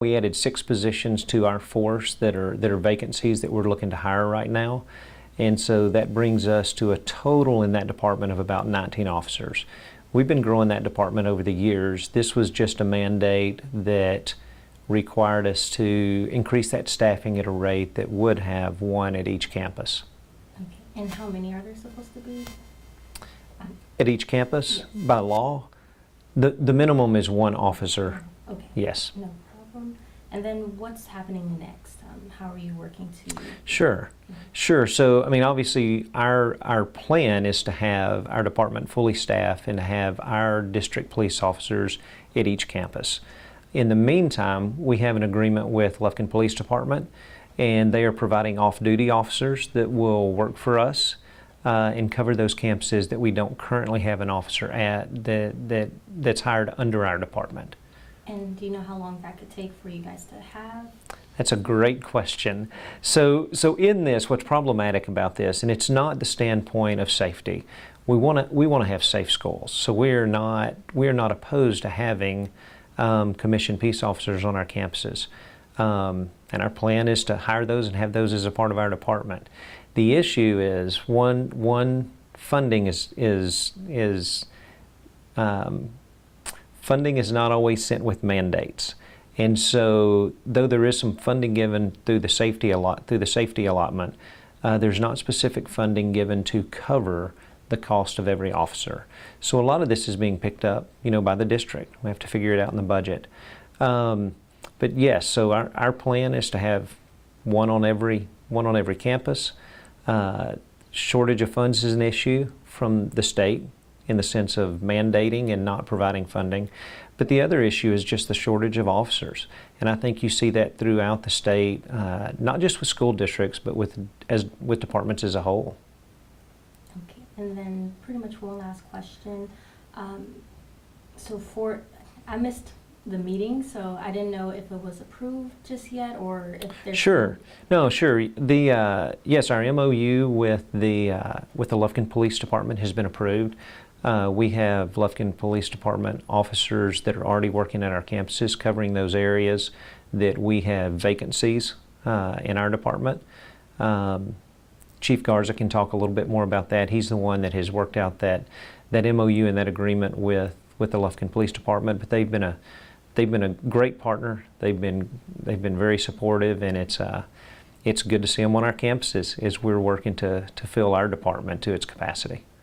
We added 6 positions to our force that are vacancies that we're looking to hire right now. And so that brings us to a total in that department of about 19 officers. We've been growing that department over the years. This was just a mandate that required us to increase that staffing at a rate that would have 1 at each campus. Okay. And how many are there supposed to be? At each campus, yes. By law, the minimum is 1 officer. Okay. Yes. No problem. And then what's happening next? How are you working to? Sure. Sure. So, I mean, obviously, our plan is to have our department fully staffed and to have our district police officers at each campus. In the meantime, we have an agreement with Lufkin Police Department, and they are providing off-duty officers that will work for us and cover those campuses that we don't currently have an officer at that's hired under our department. And do you know how long that could take for you guys to have? That's a great question. So in this, what's problematic about this, and it's not the standpoint of safety. We want to have safe schools. So we're not opposed to having commissioned peace officers on our campuses, and our plan is to hire those and have those as a part of our department. The issue is funding funding is not always sent with mandates. And so, though there is some funding given through the safety allotment, there's not specific funding given to cover the cost of every officer. So a lot of this is being picked up, by the district. We have to figure it out in the budget. But yes, so our plan is to have one on every campus. Shortage of funds is an issue from the state in the sense of mandating and not providing funding. But the other issue is just the shortage of officers. And I think you see that throughout the state, not just with school districts, but with departments as a whole. Okay, and then pretty much one last question. I missed the meeting, so I didn't know if it was approved just yet or if there's... Sure. No, sure. Yes, our MOU with the Lufkin Police Department has been approved. We have Lufkin Police Department officers that are already working at our campuses covering those areas that we have vacancies in our department. Chief Garza can talk a little bit more about that. He's the one that has worked out that MOU and that agreement with the Lufkin Police Department, but they've been a great partner. They've been very supportive, and it's good to see them on our campuses as we're working to fill our department to its capacity.